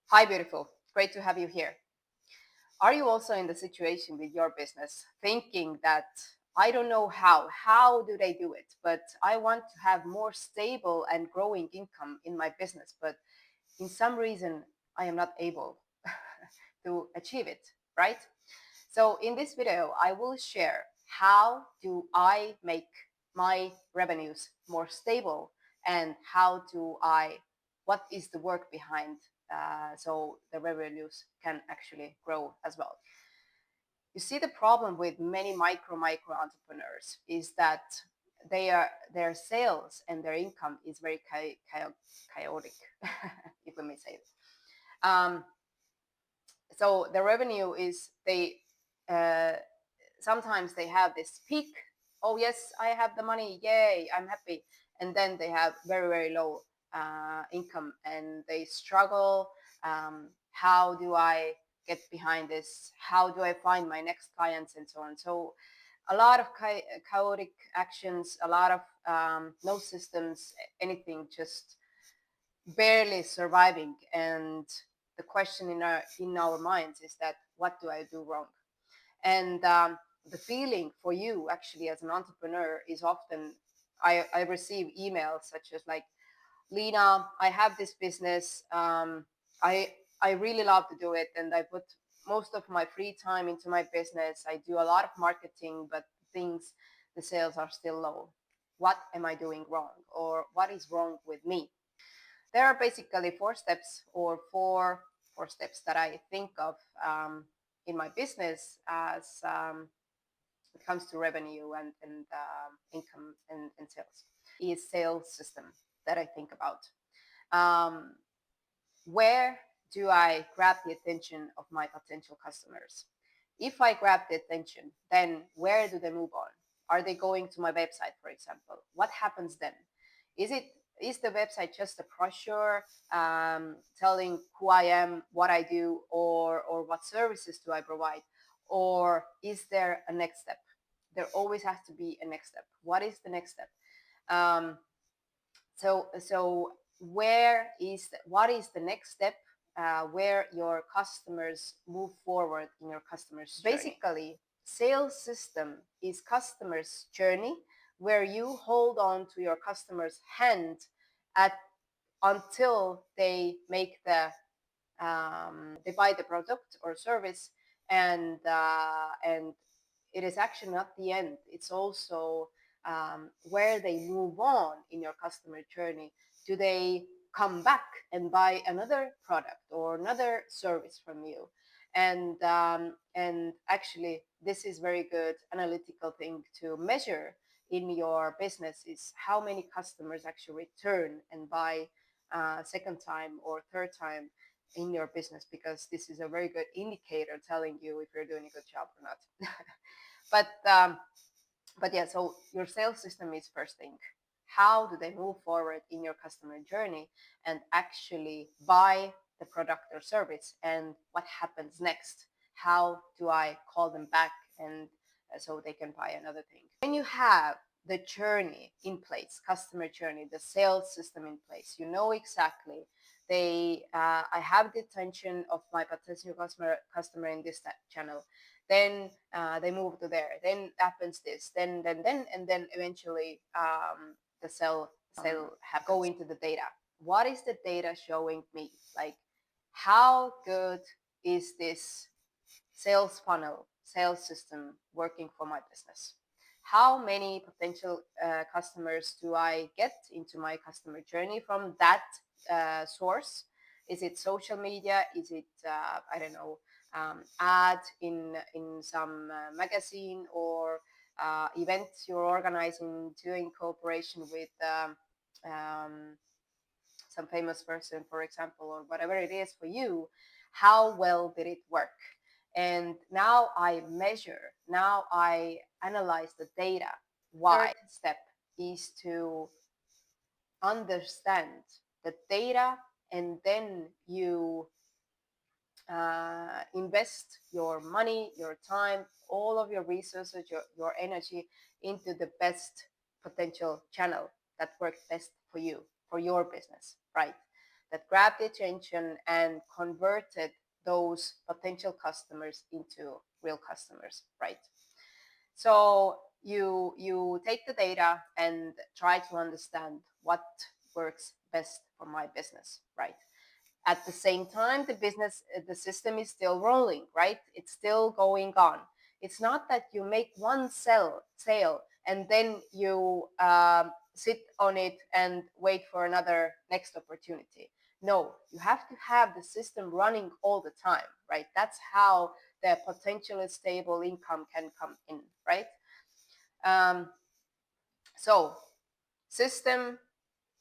Hi, beautiful. Great to have you here. Are you also in the situation with your business thinking that I don't know how do they do it, but I want to have more stable and growing income in my business, but in some reason I am not able to achieve it, right? So in this video, I will share how do I make my revenues more stable and what is the work behind so the revenues can actually grow as well. You see, the problem with many micro entrepreneurs is that their sales and their income is very chaotic, if we may say it. So the revenue is uh, sometimes they have this peak. Oh yes, I have the money, yay, I'm happy. And then they have very low income and they struggle. How do I get behind this? How do I find my next clients and so on? So a lot of chaotic actions, a lot of no systems, anything, just barely surviving. And the question in our minds is that, what do I do wrong? And the feeling for you actually as an entrepreneur is often, I receive emails such as like, Liina, I have this business. I I really love to do it, and I put most of my free time into my business. I do a lot of marketing, but the sales are still low. What am I doing wrong, or what is wrong with me? There are basically four steps that I think of in my business as it comes to revenue and income and sales. Is sales system that I think about. Um, where do I grab the attention of my potential customers? If I grab the attention, then where do they move on? Are they going to my website, for example? What happens then? Is it is the website just a brochure telling who I am, what I do, or what services do I provide? Or is there a next step? There always has to be a next step. What is the next step? Um, so what is the next step where your customers move forward in your customers journey? Basically, sales system is customers journey where you hold on to your customer's hand at until they make they buy the product or service, and it is actually not the end. It's also where they move on in your customer journey. Do they come back and buy another product or another service from you? And actually, this is very good analytical thing to measure in your business, is how many customers actually return and buy second time or third time in your business, because this is a very good indicator telling you if you're doing a good job or not. But yeah, so your sales system is first thing. How do they move forward in your customer journey and actually buy the product or service, and what happens next? How do I call them back and so they can buy another thing? When you have the journey in place, customer journey, the sales system in place, you know exactly I have the attention of my potential customer in this channel. Then they move to there. Then happens this. And then eventually the sale happens. Go into the data. What is the data showing me? Like, how good is this sales funnel, sales system working for my business? How many potential customers do I get into my customer journey from that source? Is it social media? Is it I don't know, ad in some magazine, or events you're organizing, doing cooperation with some famous person, for example, or whatever it is for you? How well did it work? And now I measure, now I analyze the data. Why? Third step is to understand the data, and then you invest your money, your time, all of your resources, your energy into the best potential channel that works best for you, for your business, right? that grabbed the attention and converted those potential customers into real customers, right? So you take the data and try to understand what works best for my business, right? At the same time, the system is still rolling, right? It's still going on. It's not that you make one sale and then you sit on it and wait for another next opportunity. No, you have to have the system running all the time, right? That's how the potentially stable income can come in, right? Um, so system,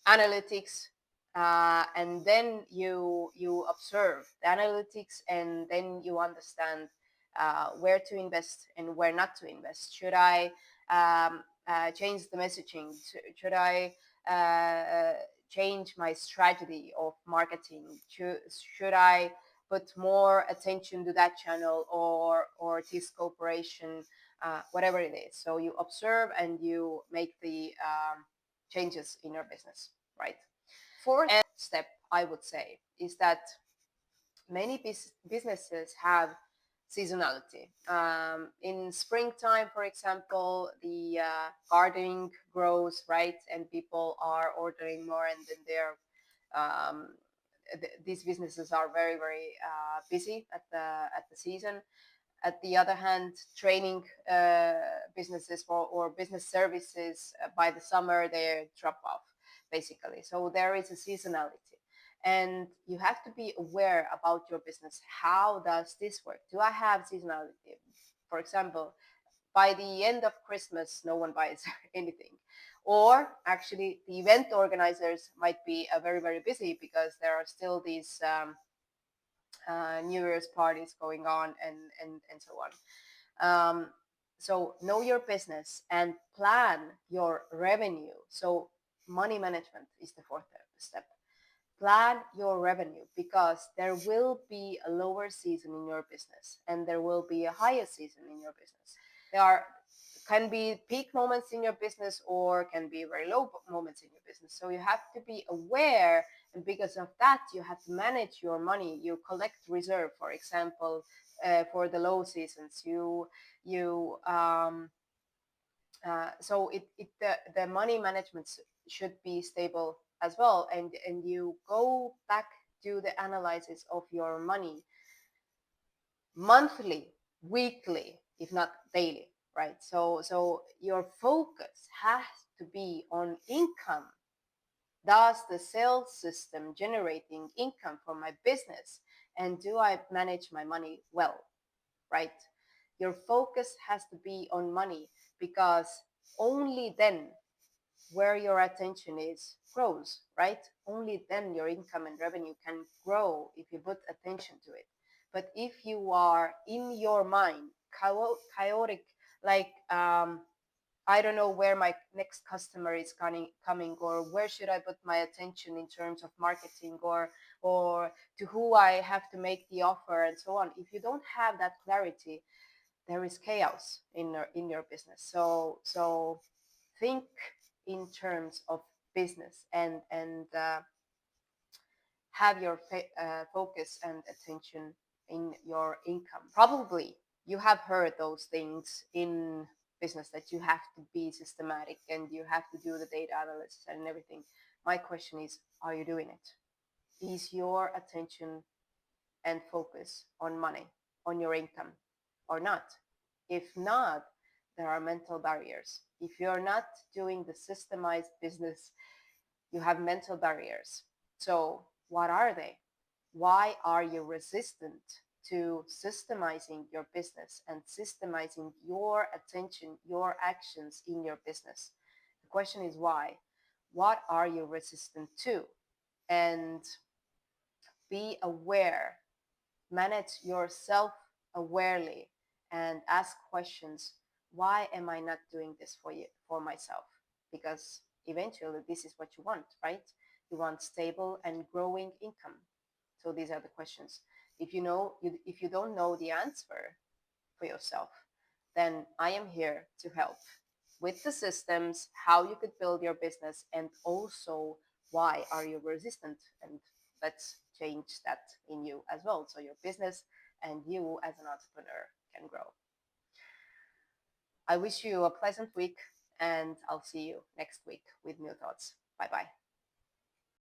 analytics, and then you observe the analytics, and then you understand where to invest and where not to invest. Should I change the messaging? Should I change my strategy of marketing? Should I put more attention to that channel or this cooperation, whatever it is? So you observe and you make the changes in your business, right? Fourth step, I would say, is that many businesses have seasonality. In springtime, for example, the gardening grows, right? And people are ordering more, and then um, these businesses are very, very busy at the season. At the other hand, training businesses or business services by the summer, they drop off, basically. So there is a seasonality. And you have to be aware about your business. How does this work? Do I have seasonality? For example, by the end of Christmas, no one buys anything. Or actually, the event organizers might be very, very busy because there are still these New Year's parties going on and so on. So know your business and plan your revenue. So money management is the fourth step. Plan your revenue, because there will be a lower season in your business and there will be a higher season in your business. There are can be peak moments in your business or can be very low moments in your business. So you have to be aware, and because of that, you have to manage your money. You collect reserve, for example, for the low seasons. You so the money management should be stable as well, and you go back to the analysis of your money monthly, weekly, if not daily, right? So your focus has to be on income. Does the sales system generating income for my business, and do I manage my money well, right? Your focus has to be on money, because only then where your attention is grows, right? Only then your income and revenue can grow if you put attention to it. But if you are in your mind chaotic, like I don't know where my next customer is coming, or where should I put my attention in terms of marketing, or to who I have to make the offer and so on. If you don't have that clarity, there is chaos in your business. So think in terms of business, and have your focus and attention in your income. Probably you have heard those things in business, that you have to be systematic and you have to do the data analysis and everything. My question is, are you doing it? Is your attention and focus on money, on your income, or not? If not, there are mental barriers. If you're not doing the systemized business, you have mental barriers. So what are they? Why are you resistant to systemizing your business and systemizing your attention, your actions in your business? The question is why. What are you resistant to? And be aware, manage yourself awarely, and ask questions. Why am I not doing this for myself? Because eventually this is what you want, right? You want stable and growing income. So these are the questions. If you don't know the answer for yourself, then I am here to help with the systems, how you could build your business, and also why are you resistant, and let's change that in you as well, so your business and you as an entrepreneur can grow. I wish you a pleasant week, and I'll see you next week with new thoughts. Bye bye.